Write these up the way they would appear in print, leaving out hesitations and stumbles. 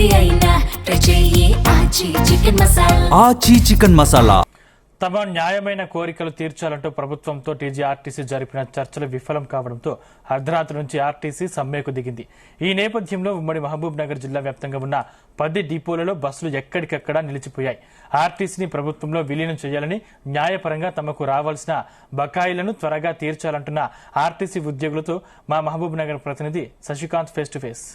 ఏది అయినా ట్రై చెయ్యి ఆచి చికెన్ మసాలా. తమ న్యాయమైన కోరికలు తీర్చాలంటూ ప్రభుత్వంతో టీజీఆర్టీసీ జరిపిన చర్చలు విఫలం కావడంతో అర్ధరాత్రి నుంచి ఆర్టీసీ సమ్మెకు దిగింది. ఈ నేపథ్యంలో ఉమ్మడి మహబూబ్ నగర్ జిల్లా వ్యాప్తంగా ఉన్న 10 డిపోలలో బస్సులు ఎక్కడికక్కడ నిలిచిపోయాయి. ఆర్టీసీని ప్రభుత్వంలో విలీనం చేయాలని, న్యాయపరంగా తమకు రావాల్సిన బకాయిలను త్వరగా తీర్చాలంటున్న ఆర్టీసీ ఉద్యోగులతో మా మహబూబ్ నగర్ ప్రతినిధి శశికాంత్ ఫేస్ టు ఫేస్.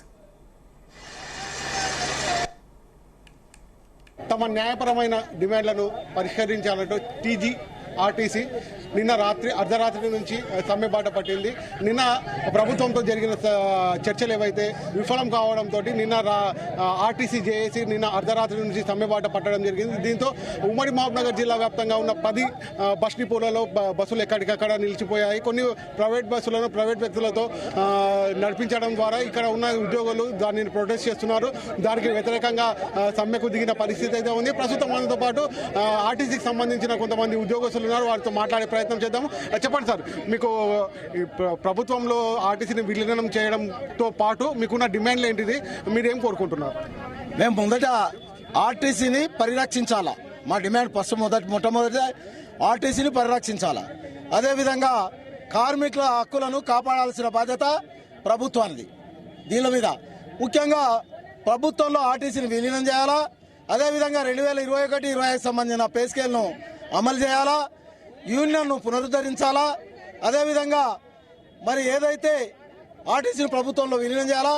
తమ న్యాయపరమైన డిమాండ్లను పరిష్కరించాలంటూ టీజీఆర్టీసీ నిన్న అర్ధరాత్రి నుంచి సమ్మె బాట పట్టింది. నిన్న ప్రభుత్వంతో జరిగిన చర్చలు ఏవైతే విఫలం కావడంతో నిన్న ఆర్టీసీ జేఏసీ నిన్న అర్ధరాత్రి నుంచి సమ్మె బాట పట్టడం జరిగింది. దీంతో ఉమ్మడి మహబూబ్నగర్ జిల్లా వ్యాప్తంగా ఉన్న 10 బస్ డిపోలలో బస్సులు ఎక్కడికక్కడ నిలిచిపోయాయి. కొన్ని ప్రైవేట్ బస్సులను ప్రైవేట్ వ్యక్తులతో నడిపించడం ద్వారా ఇక్కడ ఉన్న ఉద్యోగులు దానిని ప్రొటెస్ట్ చేస్తున్నారు. దానికి వ్యతిరేకంగా సమ్మెకు దిగిన పరిస్థితి అయితే ఉంది. ప్రస్తుతం మనతో పాటు ఆర్టీసీకి సంబంధించిన కొంతమంది ఉద్యోగస్తులు ఉన్నారు. వారితో మాట్లాడే ప్రయత్నం చేద్దాము. చెప్పండి సార్, మీకు ప్రభుత్వంలో ఆర్టీసీని విలీనం చేయడంతో పాటు మీకున్న డిమాండ్లు ఏంటిది? మీరేం కోరుకుంటున్నారు? మేము మొదట ఆర్టీసీని పరిరక్షించాలా. మా డిమాండ్ మొట్టమొదటి ఆర్టీసీని పరిరక్షించాలా. అదేవిధంగా కార్మికుల హక్కులను కాపాడాల్సిన బాధ్యత ప్రభుత్వానికి. దీని మీద ముఖ్యంగా ప్రభుత్వంలో ఆర్టీసీని విలీనం చేయాలా. అదేవిధంగా 2021-22 సంబంధించిన పే స్కేల్ను అమలు చేయాలా. యూనియన్ను పునరుద్ధరించాలా. అదేవిధంగా మరి ఏదైతే ఆర్టీసీని ప్రభుత్వంలో విలీనం చేయాలా.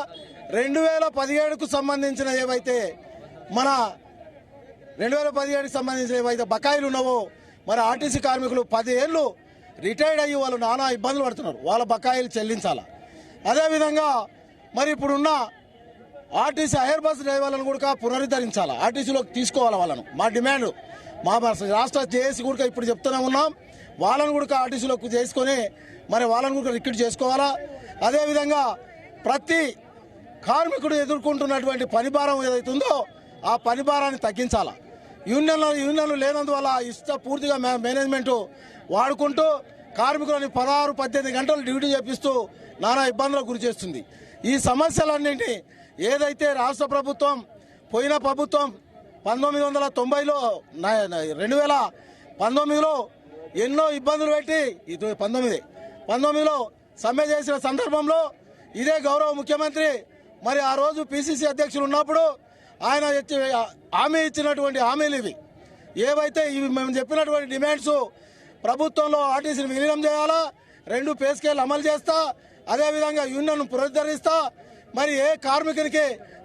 2017కు సంబంధించిన ఏవైతే 2017కి సంబంధించిన ఏవైతే బకాయిలు ఉన్నావో మరి ఆర్టీసీ కార్మికులు 10 ఏళ్ళు రిటైర్డ్ అయ్యి వాళ్ళు నానా ఇబ్బందులు పడుతున్నారు. వాళ్ళ బకాయిలు చెల్లించాలా. అదేవిధంగా మరి ఇప్పుడున్న ఆర్టీసీ హైర్ బస్ డ్రైవర్లను కూడా పునరుద్ధరించాలా. ఆర్టీసీలోకి తీసుకోవాలి వాళ్ళను. మా డిమాండ్ మా రాష్ట్ర జేఏసీ కూడా ఇప్పుడు చెప్తూనే ఉన్నాం. వాళ్ళను కూడా ఆర్టీసీలోకి చేసుకొని మరి వాళ్ళను కూడా రిక్రూట్ చేసుకోవాలా. అదేవిధంగా ప్రతి కార్మికుడు ఎదుర్కొంటున్నటువంటి పనిభారం ఏదైతే ఉందో ఆ పనిభారాన్ని తగ్గించాలా. యూనియన్లు లేనందువల్ల పూర్తిగా మేనేజ్మెంట్ వాడుకుంటూ కార్మికులని 16-18 గంటలు డ్యూటీ చేపిస్తూ నానా ఇబ్బందులకు గురి చేస్తుంది. ఈ సమస్యలన్నింటినీ ఏదైతే రాష్ట్ర ప్రభుత్వం పోయిన ప్రభుత్వం 1990లో 2019లో ఎన్నో ఇబ్బందులు పెట్టి 19లో సమ్మె చేసిన సందర్భంలో ఇదే గౌరవ ముఖ్యమంత్రి మరి ఆ రోజు పిసిసి అధ్యక్షులు ఉన్నప్పుడు ఆయన హామీ ఇచ్చినటువంటి హామీలు ఇవి ఏవైతే ఇవి మేము చెప్పినటువంటి డిమాండ్స్ ప్రభుత్వంలో ఆర్టీసీని విలీనం చేయాలా. 2 పే స్కేల్ అమలు చేస్తా. అదేవిధంగా యూనియన్ పునరుద్ధరిస్తా. మరి ఏ కార్మికునికి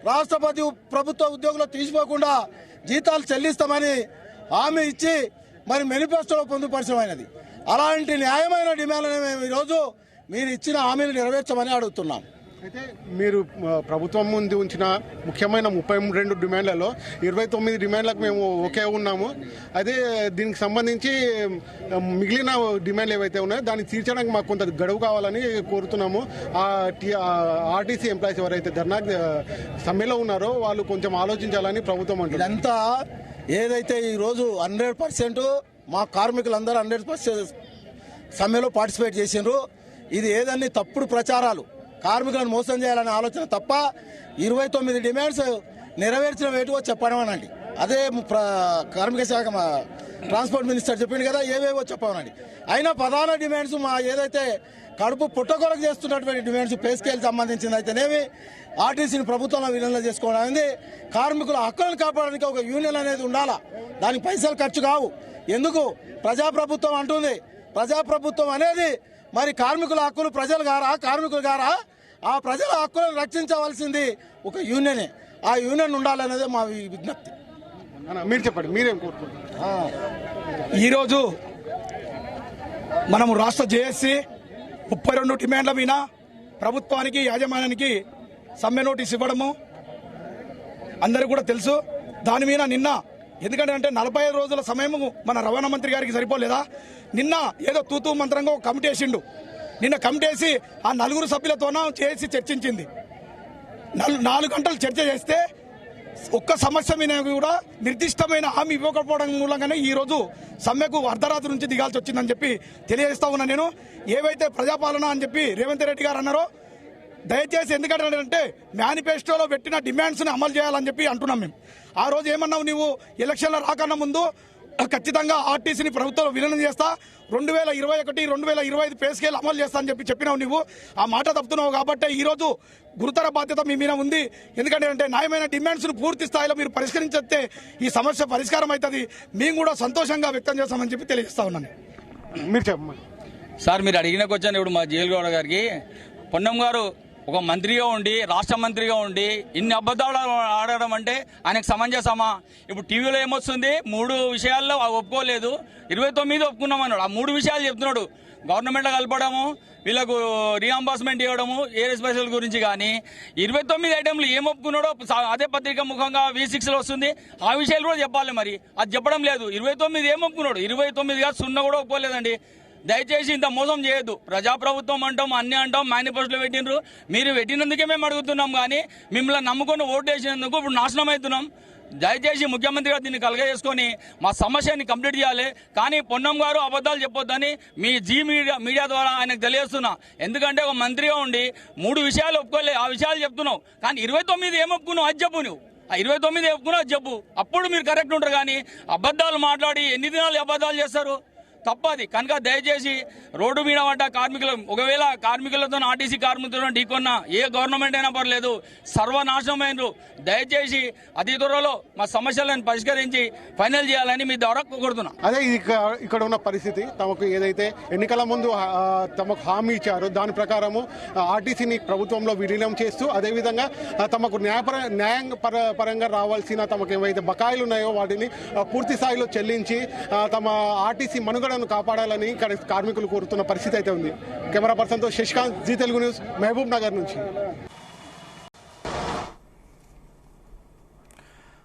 రాష్ట్రపతి ప్రభుత్వ ఉద్యోగులు తీసిపోకుండా జీతాలు చెల్లిస్తామని హామీ ఇచ్చి మరి మేనిఫెస్టోలో పొందుపరచమైనది. అలాంటి న్యాయమైన డిమాండ్లను మేము ఈరోజు మీరు ఇచ్చిన హామీలు నెరవేర్చమని అడుగుతున్నాం. అయితే మీరు ప్రభుత్వం ముందు ఉంచిన ముఖ్యమైన 32 డిమాండ్లలో 29 డిమాండ్లకు మేము ఒకే ఉన్నాము. అయితే దీనికి సంబంధించి మిగిలిన డిమాండ్లు ఏవైతే ఉన్నాయో దాన్ని తీర్చడానికి మాకు కొంత గడువు కావాలని కోరుతున్నాము. ఆర్టీసీ ఎంప్లాయీస్ ఎవరైతే ధర్నా సమ్మెలో ఉన్నారో వాళ్ళు కొంచెం ఆలోచించాలని ప్రభుత్వం అంటుంది. ఇదంతా ఏదైతే ఈరోజు 100% మా కార్మికులందరూ 100% సమ్మెలో పార్టిసిపేట్ చేసిండ్రు. ఇది ఏదన్నీ తప్పుడు ప్రచారాలు, కార్మికులను మోసం చేయాలనే ఆలోచన తప్ప 29 డిమాండ్స్ నెరవేర్చిన వేటువో చెప్పడమనండి. అదే కార్మిక శాఖ ట్రాన్స్పోర్ట్ మినిస్టర్ చెప్పింది కదా ఏవేవో చెప్పమనండి. అయినా ప్రధాన డిమాండ్స్ మా ఏదైతే కడుపు పుట్టకొరకు చేస్తున్నటువంటి డిమాండ్స్ పే స్కేల్ సంబంధించింది అయితేనేవి ఆర్టీసీని ప్రభుత్వంలో విలీనం చేసుకోవడానికి కార్మికుల హక్కులను కాపాడడానికి ఒక యూనియన్ అనేది ఉండాలా. దానికి పైసలు ఖర్చు కావు. ఎందుకు ప్రజాప్రభుత్వం అంటుంది. ప్రజాప్రభుత్వం అనేది మరి కార్మికుల హక్కులు ప్రజలు గారా కార్మికులు గారా ఆ ప్రజల హక్కులను రక్షించవలసింది ఒక యూనియనే. ఆ యూనియన్ ఉండాలనేదే మా విజ్ఞప్తి. మీరు చెప్పండి, మీరేం కోరుకుంటున్నారు? ఈరోజు మనము రాష్ట్ర జేఏసీ 32 డిమాండ్ల మీద ప్రభుత్వానికి యాజమాన్యానికి సమ్మె నోటీస్ ఇవ్వడము అందరికీ కూడా తెలుసు. దాని మీద నిన్న ఎందుకంటే 45 రోజుల సమయము మన రవాణా మంత్రి గారికి సరిపోలేదా? నిన్న ఏదో తూతూ మంత్రంగా ఒక కమిటీ వేసిండు. నిన్న కమిటీ వేసి ఆ 4 సభ్యులతోన చేసి చర్చించింది. 4 గంటలు చర్చ చేస్తే ఒక్క సమస్య మీద కూడా నిర్దిష్టమైన హామీ ఇవ్వకపోవడం మూలంగానే ఈ రోజు సమ్మెకు అర్ధరాత్రి నుంచి దిగాల్సి వచ్చిందని చెప్పి తెలియజేస్తా ఉన్నా. నేను ఏవైతే ప్రజాపాలన అని చెప్పి రేవంత్ రెడ్డి గారు అన్నారో దయచేసి ఎందుకంటే మేనిఫెస్టోలో పెట్టిన డిమాండ్స్ని అమలు చేయాలని చెప్పి అంటున్నాం మేము. ఆ రోజు ఏమన్నావు నువ్వు, ఎలక్షన్ల రాకన్నా ముందు ఖచ్చితంగా ఆర్టీసీని ప్రభుత్వం విలీనం చేస్తా, 2021, 2025 పే స్కేల్ అమలు చేస్తా అని చెప్పినావు. నువ్వు ఆ మాట తప్పుతున్నావు కాబట్టి ఈరోజు గురుతర బాధ్యత మీ మీద ఉంది. ఎందుకంటే న్యాయమైన డిమాండ్స్ను పూర్తి స్థాయిలో మీరు పరిష్కరించితే ఈ సమస్య పరిష్కారం అవుతుంది. మేము కూడా సంతోషంగా వ్యక్తం చేస్తామని చెప్పి తెలియజేస్తా ఉన్నాను. మీరు చెప్పండి సార్. మీరు అడిగిన క్వశ్చన్ ఇప్పుడు మా జైలు గౌడ గారికి, పొన్నం గారు ఒక మంత్రిగా ఉండి, రాష్ట్ర మంత్రిగా ఉండి ఇన్ని అబద్ధాలు ఆడడం అంటే ఆయనకు సమంజసమా? ఇప్పుడు టీవీలో ఏమొస్తుంది, 3 విషయాల్లో ఒప్పుకోలేదు, 29 ఒప్పుకున్నామన్నాడు. ఆ 3 విషయాలు చెప్తున్నాడు. గవర్నమెంట్ కలపడము, వీళ్ళకు రీఎంబర్స్మెంట్ ఇవ్వడము, ఎయిర్ స్పెషల్ గురించి. కానీ 29 ఐటెంలు ఏం ఒప్పుకున్నాడో అదే పత్రిక ముఖంగా V6లో వస్తుంది. ఆ విషయాలు కూడా చెప్పాలి. మరి అది చెప్పడం లేదు. 29 ఏం ఒప్పుకున్నాడు? 29 కాదు, 0 కూడా ఒప్పుకోలేదండి. దయచేసి ఇంత మోసం చేయొద్దు. ప్రజాప్రభుత్వం అంటాం, అన్ని అంటాం, మేనిఫెస్టోలో పెట్టినరు. మీరు పెట్టినందుకే మేము అడుగుతున్నాం. కానీ మిమ్మల్ని నమ్ముకొని ఓటు వేసినందుకు ఇప్పుడు నాశనం అవుతున్నాం. దయచేసి ముఖ్యమంత్రి గారు దీన్ని కలగజేసుకొని మా సమస్యని కంప్లీట్ చేయాలి. కానీ పొన్నం గారు అబద్ధాలు చెప్పొద్దని మీ మీడియా ద్వారా ఆయనకు తెలియజేస్తున్నా. ఎందుకంటే ఒక మంత్రిగా ఉండి 3 విషయాలు ఒప్పుకోలే, ఆ విషయాలు చెప్తున్నావు. కానీ 29 ఏం ఒప్పుకున్నావు అది చెప్పు. నువ్వు ఆ 29 ఒప్పుకున్నావు అది చెప్పు. అప్పుడు మీరు కరెక్ట్ ఉంటారు. కానీ అబద్ధాలు మాట్లాడి ఎన్ని దినాలు అబద్ధాలు చేస్తారు? తప్పది. కనుక దయచేసి రోడ్డు మీద పడ్డ కార్మికులు, ఒకవేళ కార్మికులతో ఆర్టీసీ కార్మికులతో ఢీకొన్న ఏ గవర్నమెంట్ అయినా పర్లేదు, సర్వనాశనమైనరు. దయచేసి అతి త్వరలో మా సమస్యలను పరిష్కరించి ఫైనల్ చేయాలని మీ ద్వారా కోరుతున్నా. అదే ఇక్కడ ఉన్న పరిస్థితి. తమకు ఏదైతే ఎన్నికల ముందు తమకు హామీ ఇచ్చారో దాని ప్రకారము ఆర్టీసీని ప్రభుత్వంలో విలీనం చేస్తూ, అదేవిధంగా తమకు న్యాయం పరంగా రావాల్సిన తమకు ఏవైతే బకాయిలు ఉన్నాయో వాటిని పూర్తి స్థాయిలో చెల్లించి తమ ఆర్టీసీ మనుగడను కాపాడాలని ఇక్కడ కార్మికులు కోరుతున్న పరిస్థితి అయితే ఉంది. కెమెరా పర్సన్తో శశికాంత్, జీ తెలుగు న్యూస్, మహబూబ్ నగర్ నుంచి.